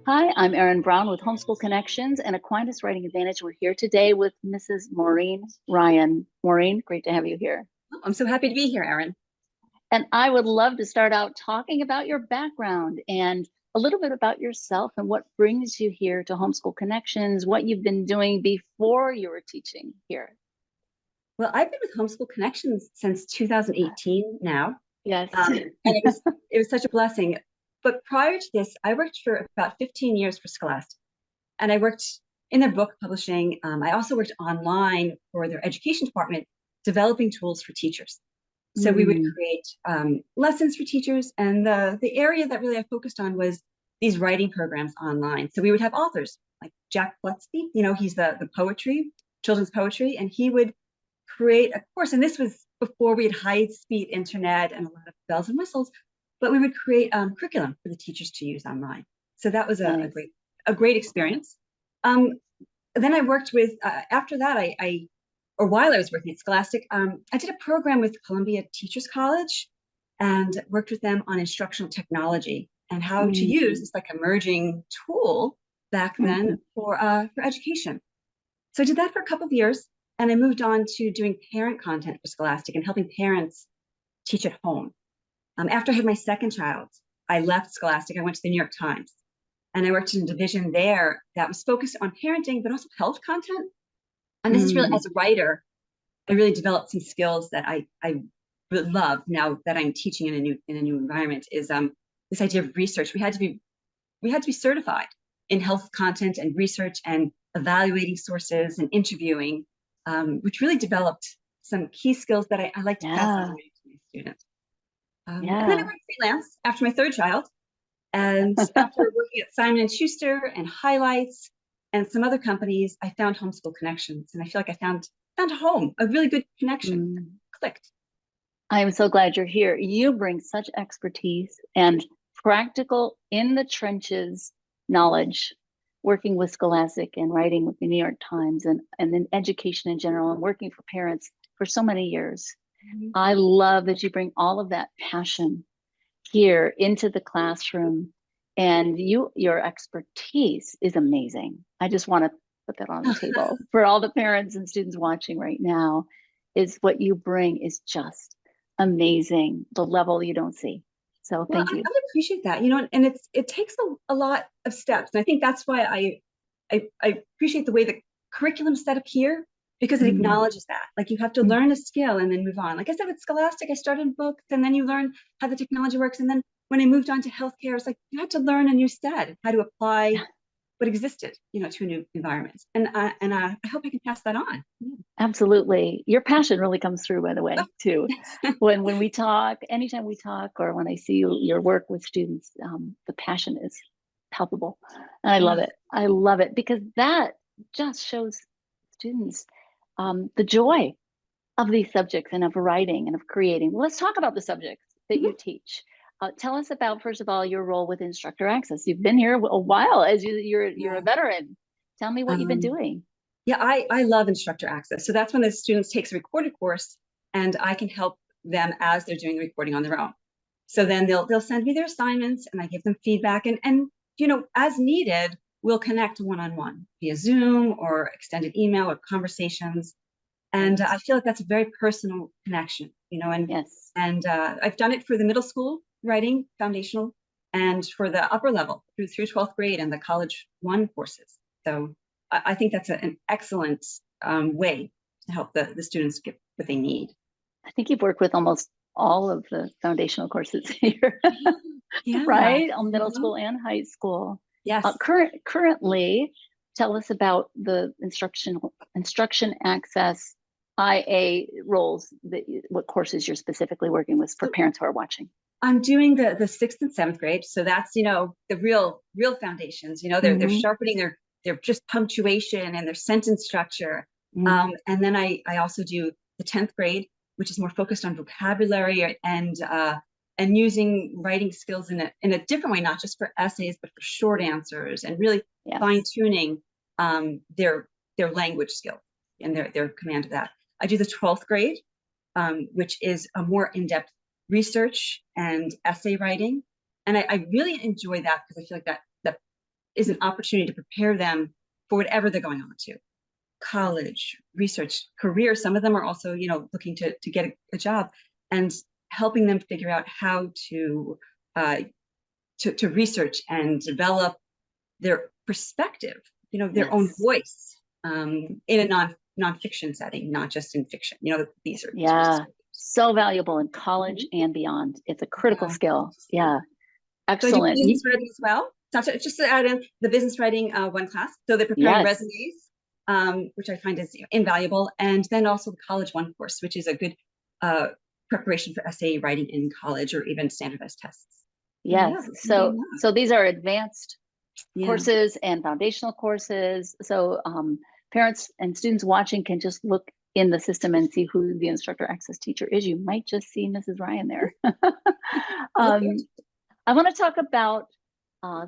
Hi, I'm Erin Brown with Homeschool Connections and Aquinas Writing Advantage. We're here today with Mrs. Maureen Ryan. Maureen, great to have you here. I'm so happy to be here, Erin. And I would love to start out talking about your background and a little bit about yourself and what brings you here to Homeschool Connections, what you've been doing before you were teaching here. Well, I've been with Homeschool Connections since 2018 now, Yes. and it was such a blessing. But prior to this, I worked for about 15 years for Scholastic, and I worked in their book publishing. I also worked online for their education department, developing tools for teachers. So we would create lessons for teachers, and the area that really I focused on was these writing programs online. So we would have authors like Jack Flutsky, he's the poetry, children's poetry, and he would create a course. And this was before we had high-speed internet and a lot of bells and whistles, but we would create curriculum for the teachers to use online. So that was a Nice. great experience. Um, then I worked with after that or while I was working at Scholastic, I did a program with Columbia Teachers College and worked with them on instructional technology and how to use this like emerging tool back then for education. So I did that for a couple of years, and I moved on to doing parent content for Scholastic and helping parents teach at home. After I had my second child, I left Scholastic. I went to the New York Times, and I worked in a division there that was focused on parenting, but also health content. And this is really, as a writer, I really developed some skills that I really love now that I'm teaching in a new environment. Is this idea of research? We had to be certified in health content and research and evaluating sources and interviewing, which really developed some key skills that I like to pass on to my students. And then I went freelance after my third child, and after working at Simon and Schuster and Highlights and some other companies, I found Homeschool Connections, and I feel like I found a home, a really good connection. Clicked. I'm so glad you're here. You bring such expertise and practical in the trenches knowledge, working with Scholastic and writing with the New York Times and then education in general and working for parents for so many years. I love that you bring all of that passion here into the classroom, and your expertise is amazing. I just want to put that on the table for all the parents and students watching right now. Is what you bring is just amazing, the level you don't see. So Well, thank I you. appreciate that, and it takes a lot of steps. And I think that's why I appreciate the way the curriculum's set up here, because it acknowledges that. Like, you have to learn a skill and then move on. Like I said, with Scholastic, I started in books, and then you learn how the technology works. And then when I moved on to healthcare, it's like you had to learn a new set, how to apply what existed, to a new environment. And I hope I can pass that on. Absolutely. Your passion really comes through, by the way, too. When we talk, anytime we talk, or when I see your work with students, the passion is palpable. And I love it. I love it because that just shows students the joy of these subjects and of writing and of creating. Well, let's talk about the subjects that you teach. Tell us about, first of all, your role with Instructor Access. You've been here a while as you're a veteran. Tell me what you've been doing. Yeah, I love Instructor Access. So that's when the students takes a recorded course, and I can help them as they're doing the recording on their own. So then they'll send me their assignments, and I give them feedback, and as needed, we'll connect one-on-one via Zoom or extended email or conversations. And I feel like that's a very personal connection, and Yes. I've done it for the middle school writing foundational, and for the upper level through 12th grade and the college one courses. So I think that's an excellent way to help the students get what they need. I think you've worked with almost all of the foundational courses here, Yeah. right? On middle school and high school. Yes. Currently, tell us about the instruction access IA roles, what courses you're specifically working with for parents who are watching. I'm doing the 6th and 7th grade. So that's, the real foundations, they're sharpening their just punctuation and their sentence structure. And then I also do the 10th grade, which is more focused on vocabulary and using writing skills in a different way, not just for essays, but for short answers, and really fine-tuning their language skill and their command of that. I do the 12th grade, which is a more in-depth research and essay writing. And I really enjoy that because I feel like that is an opportunity to prepare them for whatever they're going on to. College, research, career. Some of them are also, looking to get a job, and helping them figure out how to research and develop their perspective, their own voice, in a nonfiction setting, not just in fiction. These are so valuable in college and beyond. It's a critical skill. Yeah, excellent. So I do business writing as well. Just to add in the business writing one class. So they're preparing resumes, which I find is invaluable, and then also the college one course, which is a good preparation for essay writing in college or even standardized tests. Yes. So these are advanced courses and foundational courses. So parents and students watching can just look in the system and see who the instructor access teacher is. You might just see Mrs. Ryan there. I want to talk about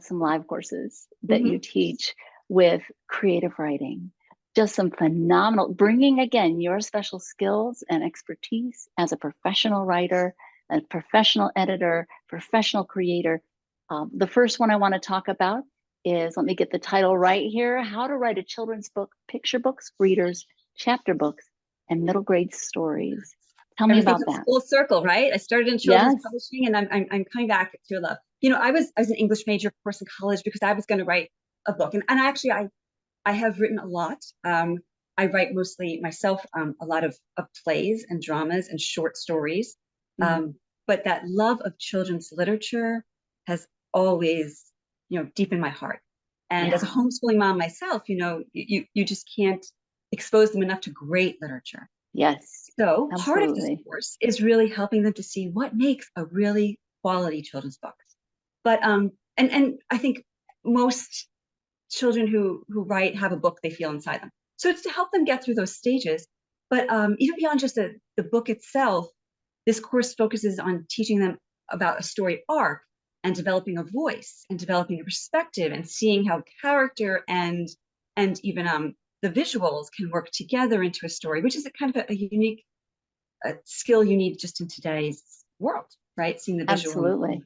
some live courses that you teach with creative writing. Just some phenomenal, bringing again your special skills and expertise as a professional writer, a professional editor, professional creator. The first one I want to talk about is, let me get the title right here, How to Write a Children's Book, Picture Books, Readers, Chapter Books, and Middle Grade Stories. Tell me about that. Full circle, right? I started in children's publishing, and I'm coming back to love. I was an English major, of course, in college because I was going to write a book, and actually I have written a lot. I write mostly myself, a lot of plays and dramas and short stories. But that love of children's literature has always, deep in my heart. And as a homeschooling mom myself, you just can't expose them enough to great literature. Yes. So part of this course is really helping them to see what makes a really quality children's book. But and I think most children who write have a book they feel inside them. So it's to help them get through those stages. But even beyond just the book itself, this course focuses on teaching them about a story arc and developing a voice and developing a perspective and seeing how character and even the visuals can work together into a story, which is a kind of a unique skill you need just in today's world, right? Seeing the visual.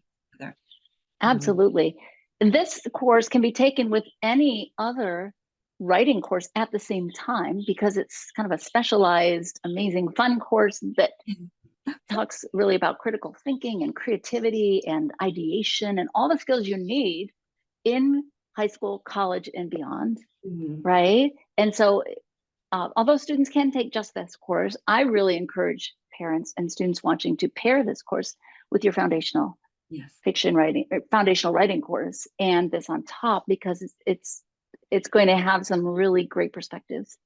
Absolutely. This course can be taken with any other writing course at the same time, because it's kind of a specialized, amazing, fun course that talks really about critical thinking and creativity and ideation and all the skills you need in high school, college, and beyond, right? And so although students can take just this course, I really encourage parents and students watching to pair this course with your foundational fiction writing, or foundational writing course, and this on top, because it's going to have some really great perspectives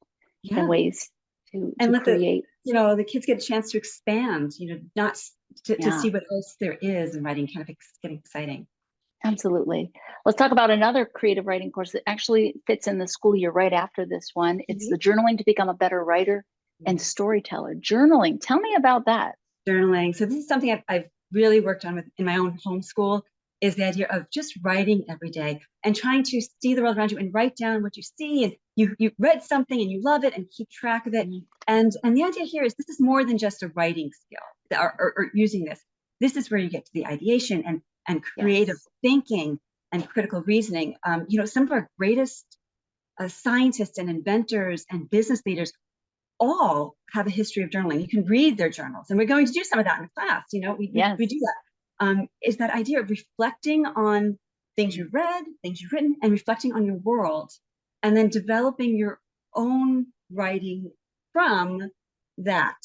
and ways to create. The kids get a chance to expand, not to see what else there is in writing, kind of getting exciting. Absolutely. Let's talk about another creative writing course that actually fits in the school year right after this one. It's the Journaling to Become a Better Writer and Storyteller. Journaling. Tell me about that. Journaling. So this is something I've really worked on in my own homeschool, is the idea of just writing every day and trying to see the world around you and write down what you see. And you read something and you love it and keep track of it. And the idea here is this is more than just a writing skill or using this. This is where you get to the ideation and creative thinking and critical reasoning. Some of our greatest scientists and inventors and business leaders all have a history of journaling. You can read their journals, and we're going to do some of that in class. We do that. Is that idea of reflecting on things you've read, things you've written, and reflecting on your world, and then developing your own writing from that,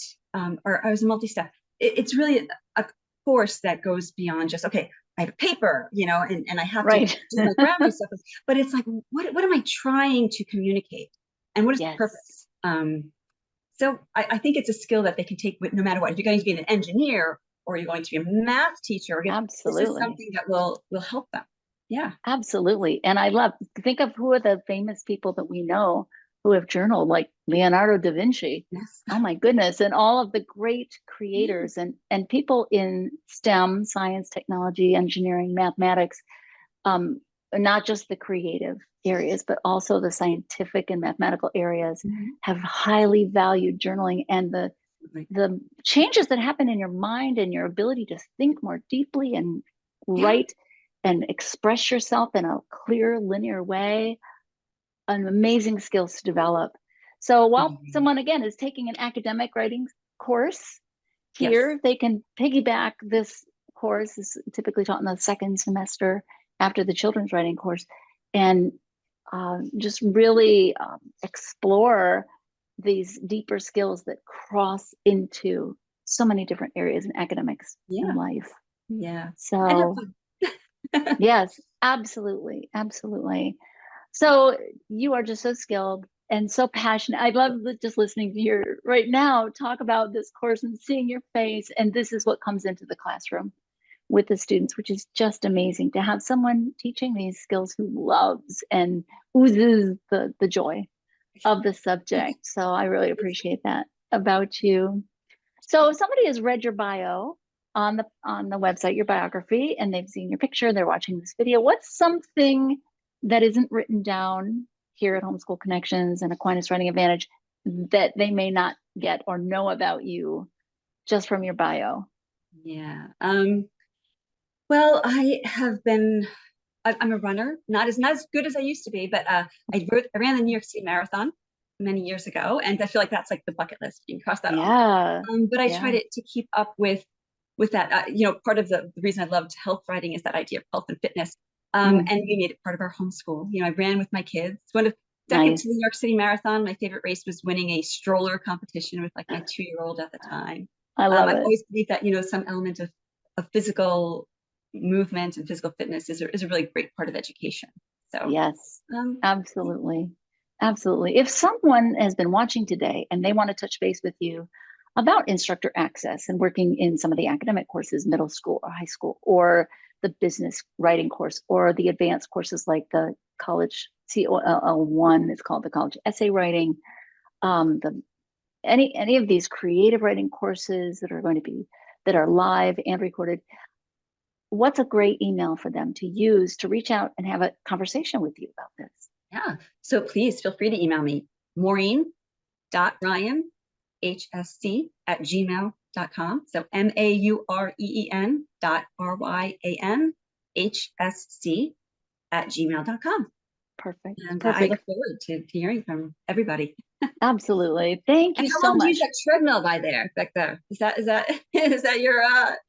or as a multi-step. It's really a course that goes beyond just, okay, I have a paper, and I have to do my grammar stuff. But it's like, what am I trying to communicate? And what is the purpose? So I think it's a skill that they can take with no matter what. If you're going to be an engineer or you're going to be a math teacher, absolutely, this is something that will help them. Yeah, absolutely. And think of who are the famous people that we know who have journaled, like Leonardo da Vinci. Oh my goodness. And all of the great creators and people in STEM, science, technology, engineering, mathematics, not just the creative areas, but also the scientific and mathematical areas have highly valued journaling, and the changes that happen in your mind and your ability to think more deeply and write and express yourself in a clear, linear way, an amazing skills to develop. So while someone, again, is taking an academic writing course here, Yes. they can piggyback this course, is typically taught in the second semester after the children's writing course, and just really explore these deeper skills that cross into so many different areas in academics and Yeah. life. Yeah. And have So fun. yes, absolutely, absolutely. So you are just so skilled and so passionate. I love just listening to you right now talk about this course and seeing your face. And this is what comes into the classroom with the students, which is just amazing to have someone teaching these skills who loves and oozes the joy of the subject. So I really appreciate that about you. So if somebody has read your bio on the website, your biography, and they've seen your picture, they're watching this video, what's something that isn't written down here at Homeschool Connections and Aquinas Writing Advantage that they may not get or know about you just from your bio? Yeah. Well, I'm a runner, not as good as I used to be, but I ran the New York City Marathon many years ago, and I feel like that's like the bucket list. You can cross that off. Yeah, But I try yeah, to keep up with that. Part of the reason I loved health writing is that idea of health and fitness. mm, And we made it part of our homeschool. I ran with my kids. Second to the New nice. York City Marathon. My favorite race was winning a stroller competition with like my 2-year-old at the time. I love I've it. always believed that some element of physical movement and physical fitness is a really great part of education. So, Yes, um, absolutely. Absolutely. If someone has been watching today and they want to touch base with you about instructor access and working in some of the academic courses, middle school or high school, or the business writing course, or the advanced courses like the college COLL1, it's called the college essay writing, the any of these creative writing courses that are going to be that are live and recorded, what's a great email for them to use to reach out and have a conversation with you about this? yeah. So please feel free to email me, Maureen.RyanHSC@gmail.com. So MaureenRyanHSC@gmail.com. Perfect. And I Perfect. look forward to hearing from everybody. Absolutely. Thank And you how so long do you use much. that treadmill back there? Is that is that your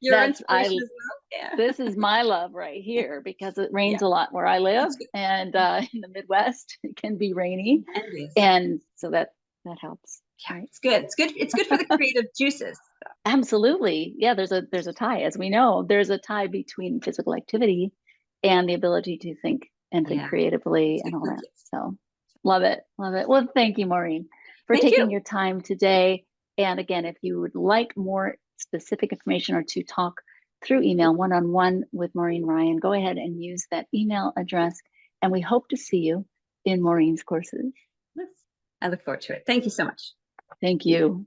That's inspiration as well? Yeah. this is my love right here because it Yeah. rains a lot where I live, That's good. and in the Midwest it can be rainy, Envious. and so that helps. Yeah, Right. it's good. It's good for the creative juices. Absolutely. Yeah, there's a tie, as we know, there's a tie between physical activity and the ability to think and think Yeah, creatively it's and good all for that. kids. So love it. Love it. Well, thank you, Maureen, for Thank taking you. your time today. And again, if you would like more specific information or to talk through email one-on-one with Maureen Ryan, go ahead and use that email address. And we hope to see you in Maureen's courses. Yes. I look forward to it. Thank you so much. Thank you.